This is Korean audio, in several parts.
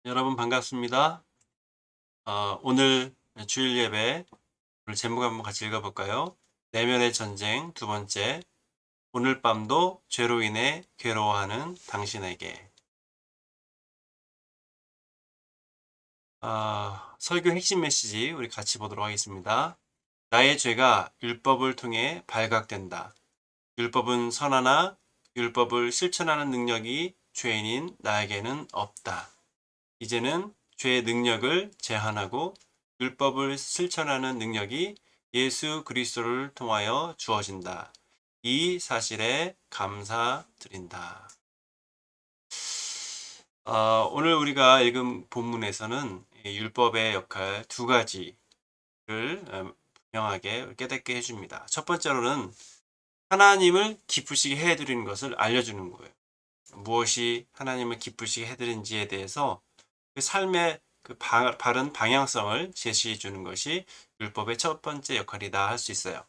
여러분 반갑습니다. 오늘 주일 예배 오늘 제목 한번 같이 읽어볼까요? 내면의 전쟁 두 번째. 오늘 밤도 죄로 인해 괴로워하는 당신에게. 설교 핵심 메시지 우리 같이 보도록 하겠습니다. 나의 죄가 율법을 통해 발각된다. 율법은 선하나 율법을 실천하는 능력이 죄인인 나에게는 없다. 이제는 죄의 능력을 제한하고 율법을 실천하는 능력이 예수 그리스도를 통하여 주어진다. 이 사실에 감사드린다. 오늘 우리가 읽은 본문에서는 율법의 역할 두 가지를 분명하게 깨닫게 해줍니다. 첫 번째로는 하나님을 기쁘시게 해드리는 것을 알려주는 거예요. 무엇이 하나님을 기쁘시게 해드린지에 대해서 그 삶의 그 바른 방향성을 제시해 주는 것이 율법의 첫 번째 역할이다 할 수 있어요.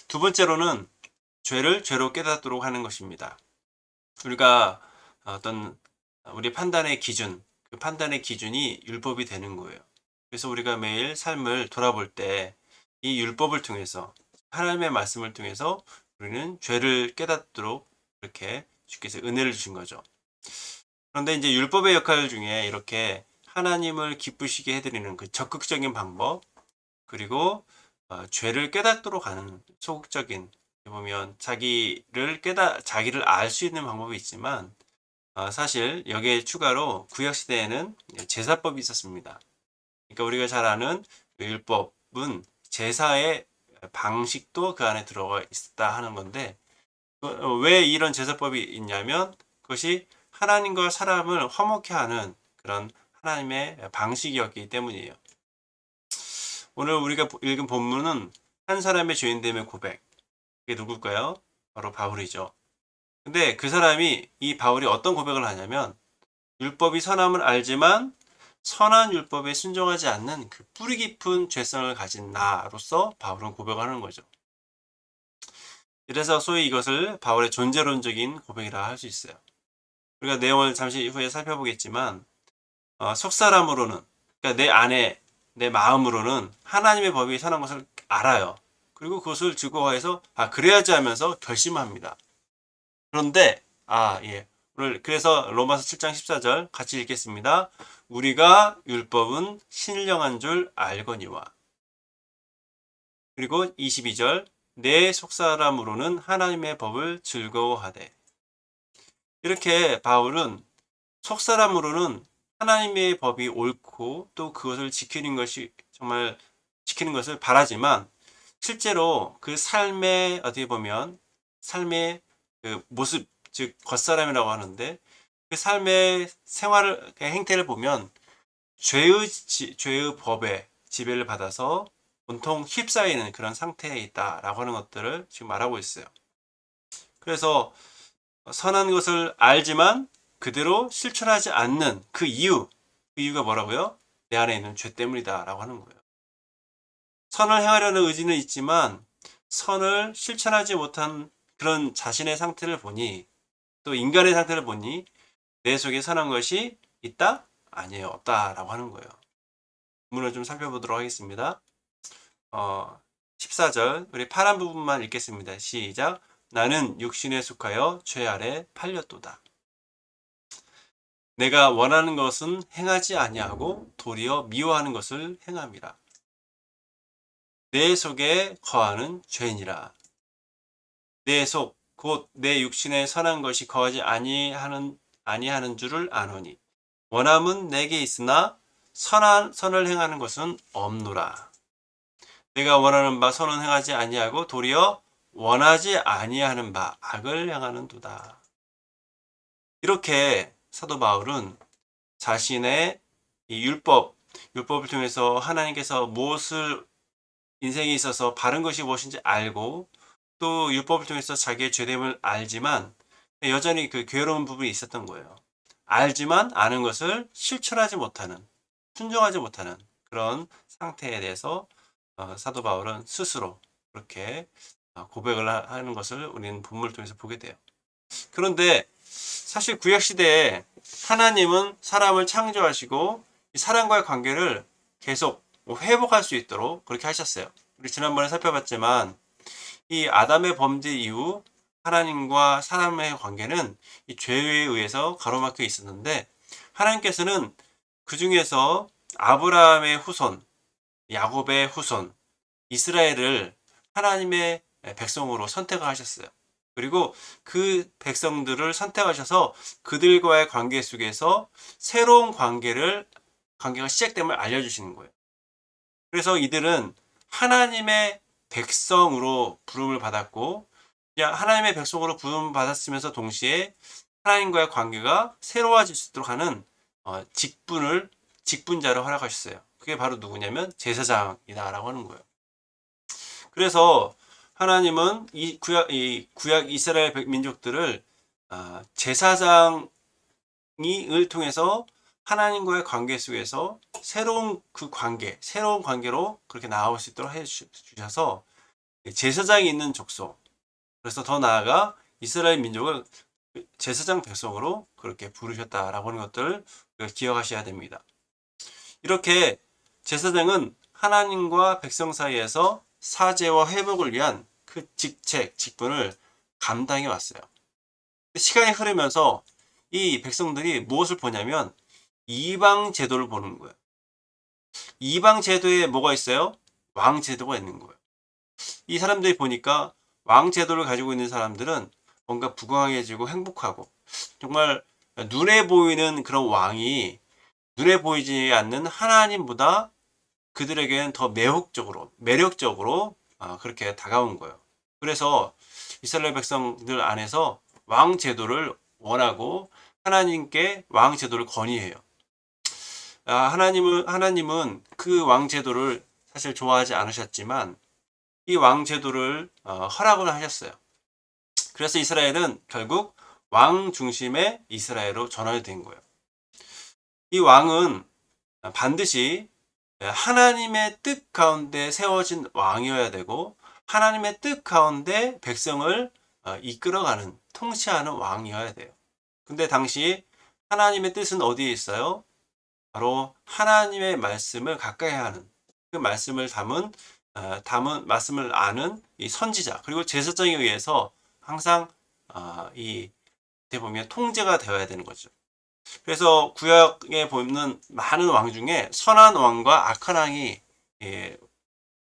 두 번째로는 죄를 죄로 깨닫도록 하는 것입니다. 우리가 어떤 우리 판단의 기준, 그 판단의 기준이 율법이 되는 거예요. 그래서 우리가 매일 삶을 돌아볼 때 이 율법을 통해서 하나님의 말씀을 통해서 우리는 죄를 깨닫도록 이렇게 주께서 은혜를 주신 거죠. 그런데 이제 율법의 역할 중에 이렇게 하나님을 기쁘시게 해드리는 그 적극적인 방법, 그리고 죄를 깨닫도록 하는 소극적인, 보면 자기를 알 수 있는 방법이 있지만, 사실 여기에 추가로 구약 시대에는 제사법이 있었습니다. 그러니까 우리가 잘 아는 율법은 제사의 방식도 그 안에 들어가 있다 하는 건데, 왜 이런 제사법이 있냐면 그것이 하나님과 사람을 화목케 하는 그런 하나님의 방식이었기 때문이에요. 오늘 우리가 읽은 본문은 한 사람의 죄인됨의 고백. 그게 누굴까요? 바로 바울이죠. 근데 그 사람이, 이 바울이 어떤 고백을 하냐면, 율법이 선함을 알지만 선한 율법에 순종하지 않는 그 뿌리 깊은 죄성을 가진 나로서 바울은 고백을 하는 거죠. 이래서 소위 이것을 바울의 존재론적인 고백이라 할 수 있어요. 우리가 내용을 잠시 후에 살펴보겠지만, 속 사람으로는, 그러니까 내 안에, 내 마음으로는 하나님의 법이 선한 것을 알아요. 그리고 그것을 즐거워해서 그래야지 하면서 결심합니다. 그런데 예. 오늘 그래서 로마서 7장 14절 같이 읽겠습니다. 우리가 율법은 신령한 줄 알거니와. 그리고 22절 내 속사람으로는 하나님의 법을 즐거워하되. 이렇게 바울은 속사람으로는 하나님의 법이 옳고 또 그것을 지키는 것이 정말 지키는 것을 바라지만, 실제로 그 삶의 어떻게 보면 삶의 그 모습, 즉 겉사람이라고 하는데, 그 삶의 생활을, 그 행태를 보면 죄의 법에 지배를 받아서 온통 휩싸이는 그런 상태에 있다라고 하는 것들을 지금 말하고 있어요. 그래서 선한 것을 알지만 그대로 실천하지 않는 그 이유가 뭐라고요? 내 안에 있는 죄 때문이다 라고 하는 거예요. 선을 행하려는 의지는 있지만 선을 실천하지 못한 그런 자신의 상태를 보니, 또 인간의 상태를 보니 내 속에 선한 것이 있다? 아니에요. 없다 라고 하는 거예요. 문을 좀 살펴보도록 하겠습니다. 14절 우리 파란 부분만 읽겠습니다. 시작. 나는 육신에 속하여 죄 아래 팔렸도다. 내가 원하는 것은 행하지 아니하고 도리어 미워하는 것을 행함이라. 내 속에 거하는 죄니라. 내 속 곧 내 육신에 선한 것이 거하지 아니하는 줄을 아노니 원함은 내게 있으나 선을 행하는 것은 없노라. 내가 원하는 바 선은 행하지 아니하고 도리어 원하지 아니하는 바 악을 행하는도다. 이렇게 사도 바울은 자신의 이 율법을 통해서 하나님께서 무엇을 인생에 있어서 바른 것이 무엇인지 알고, 또 율법을 통해서 자기의 죄됨을 알지만 여전히 그 괴로운 부분이 있었던 거예요. 알지만 아는 것을 실천하지 못하는, 순종하지 못하는 그런 상태에 대해서 사도 바울은 스스로 그렇게 고백을 하는 것을 우리는 본문을 통해서 보게 돼요. 그런데 사실 구약 시대에 하나님은 사람을 창조하시고 이 사람과의 관계를 계속 회복할 수 있도록 그렇게 하셨어요. 우리 지난번에 살펴봤지만 이 아담의 범죄 이후 하나님과 사람의 관계는 이 죄에 의해서 가로막혀 있었는데 하나님께서는 그 중에서 아브라함의 후손, 야곱의 후손, 이스라엘을 하나님의 백성으로 선택을 하셨어요. 그리고 그 백성들을 선택하셔서 그들과의 관계 속에서 새로운 관계가 시작됨을 알려주시는 거예요. 그래서 이들은 하나님의 백성으로 부름을 받았고, 하나님의 백성으로 부름을 받았으면서 동시에 하나님과의 관계가 새로워질 수 있도록 하는 직분자를 허락하셨어요. 그게 바로 누구냐면 제사장이다라고 하는 거예요. 그래서 하나님은 이 구약 이스라엘 민족들을 제사장을 통해서 하나님과의 관계 속에서 새로운 관계로 그렇게 나아올 수 있도록 해주셔서 제사장이 있는 족속, 그래서 더 나아가 이스라엘 민족을 제사장 백성으로 그렇게 부르셨다라고 하는 것들을 기억하셔야 됩니다. 이렇게 제사장은 하나님과 백성 사이에서 사죄와 회복을 위한 그 직분을 감당해 왔어요. 시간이 흐르면서 이 백성들이 무엇을 보냐면 이방 제도를 보는 거예요. 이방 제도에 뭐가 있어요? 왕 제도가 있는 거예요. 이 사람들이 보니까 왕 제도를 가지고 있는 사람들은 뭔가 부강해지고 행복하고 정말 눈에 보이는 그런 왕이 눈에 보이지 않는 하나님보다 그들에게는 더 매력적으로 그렇게 다가온 거예요. 그래서 이스라엘 백성들 안에서 왕 제도를 원하고 하나님께 왕 제도를 건의해요. 하나님은 그 왕 제도를 사실 좋아하지 않으셨지만 이 왕 제도를 허락을 하셨어요. 그래서 이스라엘은 결국 왕 중심의 이스라엘로 전환된 거예요. 이 왕은 반드시 하나님의 뜻 가운데 세워진 왕이어야 되고 하나님의 뜻 가운데 백성을 이끌어가는, 통치하는 왕이어야 돼요. 근데 당시 하나님의 뜻은 어디에 있어요? 바로 하나님의 말씀을 가까이 하는, 그 말씀을 담은 말씀을 아는 이 선지자, 그리고 제사장에 의해서 항상 어떻게 보면 통제가 되어야 되는 거죠. 그래서 구약에 보면 많은 왕 중에 선한 왕과 악한 왕이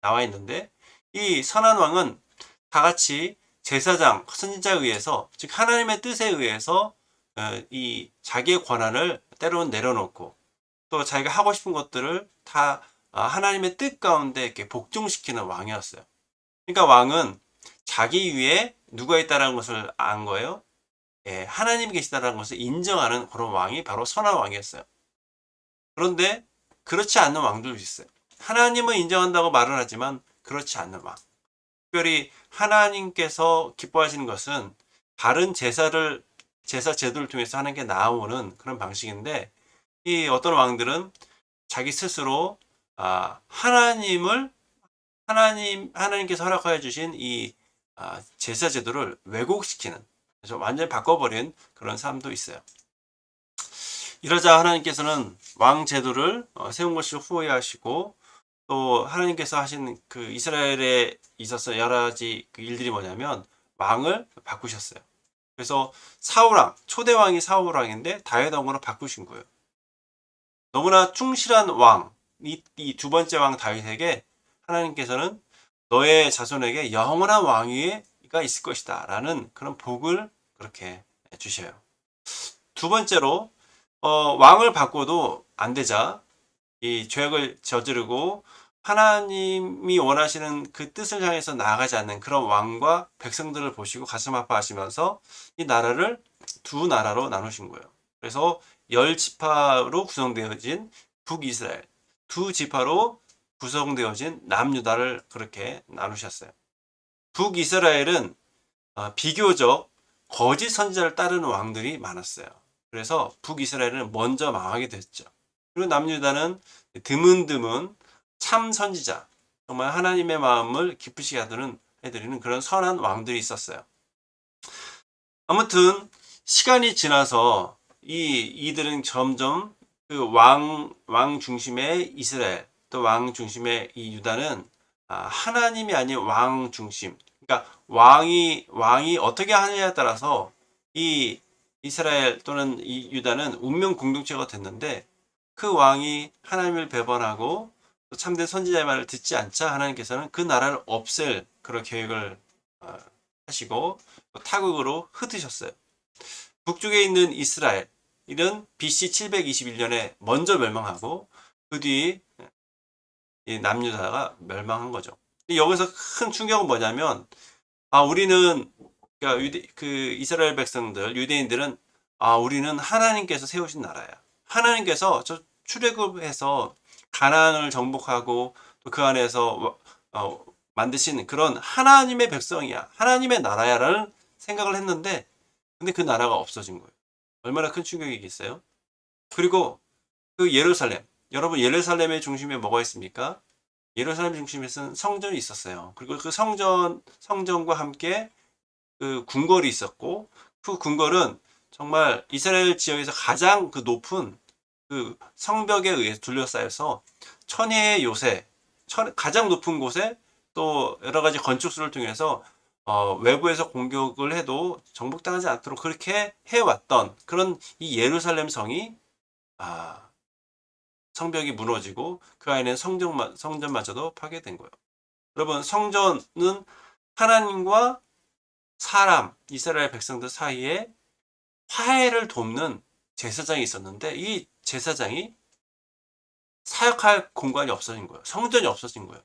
나와 있는데, 이 선한 왕은 다 같이 제사장, 선지자에 의해서, 즉 하나님의 뜻에 의해서 이 자기의 권한을 때로는 내려놓고 또 자기가 하고 싶은 것들을 다 하나님의 뜻 가운데 이렇게 복종시키는 왕이었어요. 그러니까 왕은 자기 위에 누가 있다는 것을 안 거예요. 하나님이 계시다는 것을 인정하는 그런 왕이 바로 선한 왕이었어요. 그런데 그렇지 않는 왕들도 있어요. 하나님은 인정한다고 말을 하지만 그렇지 않는 왕. 특별히 하나님께서 기뻐하시는 것은 다른 제사 제도를 통해서 하는 게 나오는 그런 방식인데, 이 어떤 왕들은 자기 스스로 하나님께서 허락하여 주신 이 제사 제도를 왜곡시키는, 그래서 완전히 바꿔버린 그런 사람도 있어요. 이러자 하나님께서는 왕 제도를 세운 것을 후회하시고, 또 하나님께서 하신 그 이스라엘에 있어서 여러 가지 그 일들이 뭐냐면 왕을 바꾸셨어요. 그래서 초대 왕이 사울 왕인데 다윗 왕으로 바꾸신 거예요. 너무나 충실한 왕, 이 두 번째 왕 다윗에게 하나님께서는 너의 자손에게 영원한 왕위가 있을 것이다 라는 그런 복을 그렇게 주셔요. 두 번째로 왕을 바꿔도 안 되자 이 죄악을 저지르고 하나님이 원하시는 그 뜻을 향해서 나아가지 않는 그런 왕과 백성들을 보시고 가슴 아파하시면서 이 나라를 두 나라로 나누신 거예요. 그래서 10지파로 구성되어진 북이스라엘, 두 지파로 구성되어진 남유다를 그렇게 나누셨어요. 북이스라엘은 비교적 거짓 선지자를 따르는 왕들이 많았어요. 그래서 북이스라엘은 먼저 망하게 됐죠. 그리고 남유다는 드문드문 참 선지자, 정말 하나님의 마음을 기쁘시게 해드리는 그런 선한 왕들이 있었어요. 아무튼 시간이 지나서 이들은 점점 그 왕 중심의 이스라엘, 또 왕 중심의 이 유다는 하나님이 아닌 왕 중심. 그러니까 왕이 어떻게 하느냐에 따라서 이 이스라엘 또는 이 유다는 운명 공동체가 됐는데, 그 왕이 하나님을 배반하고 또 참된 선지자의 말을 듣지 않자 하나님께서는 그 나라를 없앨 그런 계획을 하시고 타국으로 흩으셨어요. 북쪽에 있는 이스라엘은 BC 721년에 먼저 멸망하고 그 뒤 남유다가 멸망한 거죠. 여기서 큰 충격은 뭐냐면, 우리는, 그러니까 그 이스라엘 백성들, 유대인들은, 우리는 하나님께서 세우신 나라야. 하나님께서 저 출애굽해서 가나안을 정복하고 또 그 안에서 만드신 그런 하나님의 백성이야. 하나님의 나라야라는 생각을 했는데, 근데 그 나라가 없어진 거예요. 얼마나 큰 충격이겠어요? 그리고 그 예루살렘, 여러분 예루살렘의 중심에 뭐가 있습니까? 예루살렘 중심에서는 성전이 있었어요. 그리고 그 성전과 함께 그 궁궐이 있었고, 그 궁궐은 정말 이스라엘 지역에서 가장 그 높은 그 성벽에 의해서 둘러싸여서 천혜의 요새, 가장 높은 곳에 또 여러 가지 건축술을 통해서 외부에서 공격을 해도 정복당하지 않도록 그렇게 해왔던 그런 이 예루살렘 성이 성벽이 무너지고 그 안에 성전마저도 파괴된 거예요. 여러분, 성전은 하나님과 사람, 이스라엘 백성들 사이에 화해를 돕는 제사장이 있었는데, 이 제사장이 사역할 공간이 없어진 거예요. 성전이 없어진 거예요.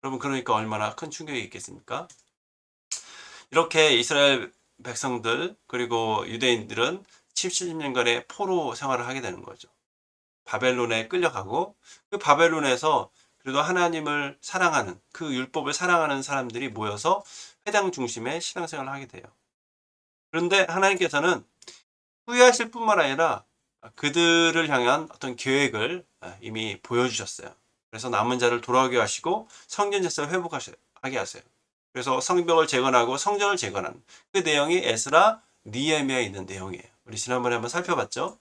여러분, 그러니까 얼마나 큰 충격이 있겠습니까? 이렇게 이스라엘 백성들 그리고 유대인들은 70년간의 포로 생활을 하게 되는 거죠. 바벨론에 끌려가고, 그 바벨론에서 그래도 하나님을 사랑하는, 그 율법을 사랑하는 사람들이 모여서 회당 중심의 신앙생활을 하게 돼요. 그런데 하나님께서는 후회하실 뿐만 아니라 그들을 향한 어떤 계획을 이미 보여주셨어요. 그래서 남은 자를 돌아오게 하시고 성전 제사를 회복하게 하세요. 그래서 성벽을 재건하고 성전을 재건하는 그 내용이 에스라, 니에미아에 있는 내용이에요. 우리 지난번에 한번 살펴봤죠.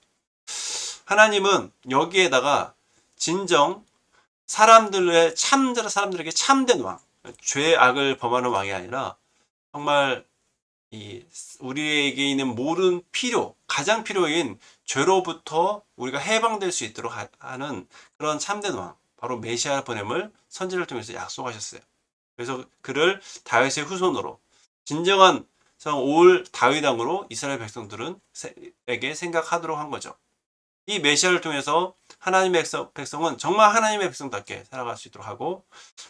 하나님은 여기에다가 진정 사람들에게 참된 왕, 죄악을 범하는 왕이 아니라 정말 우리에게 있는 모든 가장 필요인 죄로부터 우리가 해방될 수 있도록 하는 그런 참된 왕, 바로 메시아 보냄을 선지를 통해서 약속하셨어요. 그래서 그를 다윗의 후손으로, 진정한 올 다윗왕으로 이스라엘 백성들에게 생각하도록 한 거죠. 이 메시아를 통해서 하나님의 백성은 정말 하나님의 백성답게 살아갈 수 있도록 하고,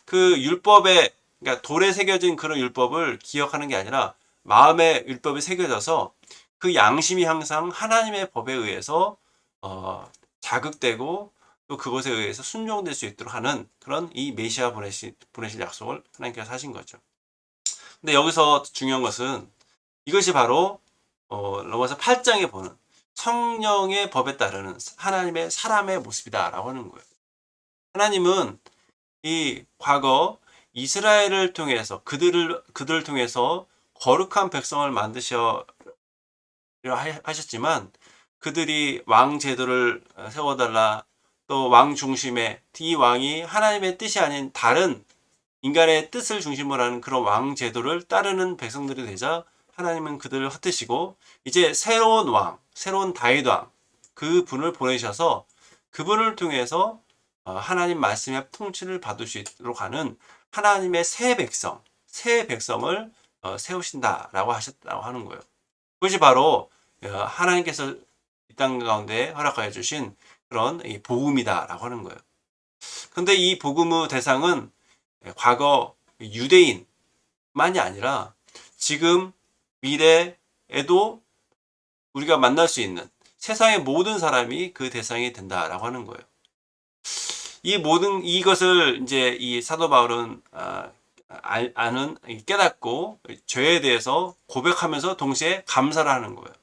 그 그러니까 돌에 새겨진 그런 율법을 기억하는 게 아니라 마음의 율법이 새겨져서 그 양심이 항상 하나님의 법에 의해서 자극되고 또 그것에 의해서 순종될 수 있도록 하는 그런 이 메시아 보내실 약속을 하나님께서 하신 거죠. 근데 여기서 중요한 것은 이것이 바로 로마서 8장에 보는 성령의 법에 따르는 하나님의 사람의 모습이다라고 하는 거예요. 하나님은 이 과거 이스라엘을 통해서 그들을 통해서 거룩한 백성을 만드셔 하셨지만, 그들이 왕 제도를 세워달라, 또 왕 중심의 이 왕이 하나님의 뜻이 아닌 다른 인간의 뜻을 중심으로 하는 그런 왕 제도를 따르는 백성들이 되자 하나님은 그들을 흩으시고 이제 새로운 왕, 새로운 다윗 왕, 그 분을 보내셔서 그분을 통해서 하나님 말씀의 통치를 받을 수 있도록 하는 하나님의 새 백성을 세우신다라고 하셨다고 하는 거예요. 그것이 바로 하나님께서 이 땅 가운데 허락하여 주신 그런 복음이다라고 하는 거예요. 근데 이 복음의 대상은 과거 유대인만이 아니라 지금 미래에도 우리가 만날 수 있는 세상의 모든 사람이 그 대상이 된다라고 하는 거예요. 이것을 이제 이 사도 바울은 깨닫고 죄에 대해서 고백하면서 동시에 감사를 하는 거예요.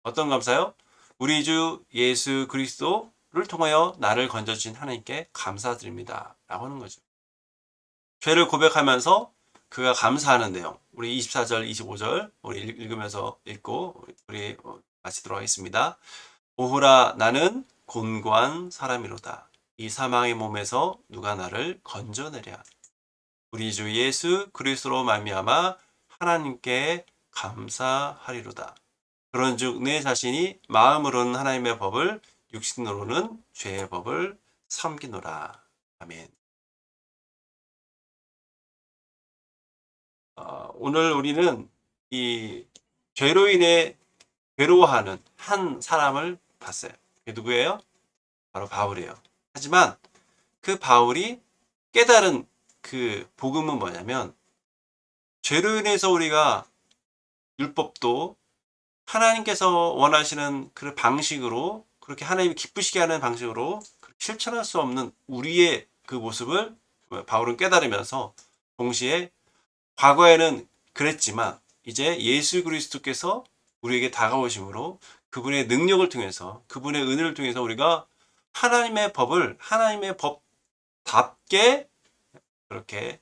어떤 감사요? 우리 주 예수 그리스도를 통하여 나를 건져주신 하나님께 감사드립니다 라고 하는 거죠. 죄를 고백하면서 그가 감사하는 내용, 우리 24절 25절 우리 읽으면서 읽고 우리 마치도록 하겠습니다. 오호라 나는 곤고한 사람이로다. 이 사망의 몸에서 누가 나를 건져내랴. 우리 주 예수 그리스도로 말미암아 하나님께 감사하리로다. 그런즉 내 자신이 마음으로는 하나님의 법을 육신으로는 죄의 법을 섬기노라. 아멘. 오늘 우리는 이 죄로 인해 괴로워하는 한 사람을 봤어요. 그게 누구예요? 바로 바울이에요. 하지만 그 바울이 깨달은 그 복음은 뭐냐면, 죄로 인해서 우리가 율법도 하나님께서 원하시는 그 방식으로, 그렇게 하나님이 기쁘시게 하는 방식으로 실천할 수 없는 우리의 그 모습을 바울은 깨달으면서, 동시에 과거에는 그랬지만 이제 예수 그리스도께서 우리에게 다가오심으로 그분의 능력을 통해서, 그분의 은혜를 통해서 우리가 하나님의 법을 하나님의 법답게 그렇게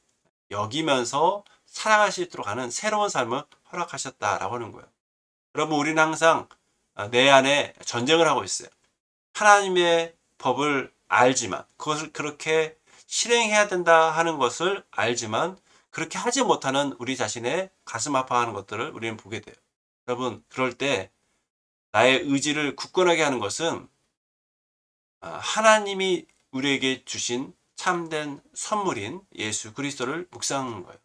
여기면서 살아갈 수 있도록 하는 새로운 삶을 허락하셨다라고 하는 거예요. 여러분, 우리는 항상 내 안에 전쟁을 하고 있어요. 하나님의 법을 알지만, 그것을 그렇게 실행해야 된다 하는 것을 알지만 그렇게 하지 못하는 우리 자신의 가슴 아파하는 것들을 우리는 보게 돼요. 여러분, 그럴 때 나의 의지를 굳건하게 하는 것은 하나님이 우리에게 주신 참된 선물인 예수 그리스도를 묵상하는 거예요.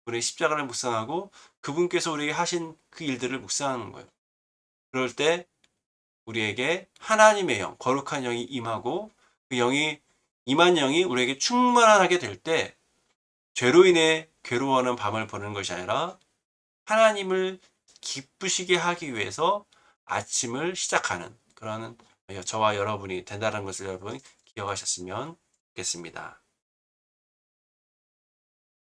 우리의 십자가를 묵상하고 그분께서 우리에게 하신 그 일들을 묵상하는 거예요. 그럴 때 우리에게 하나님의 영, 거룩한 영이 임하고, 그 영이 임한 영이 우리에게 충만하게 될 때 죄로 인해 괴로워하는 밤을 보내는 것이 아니라 하나님을 기쁘시게 하기 위해서 아침을 시작하는 그런 저와 여러분이 된다는 것을 여러분 기억하셨으면 좋겠습니다.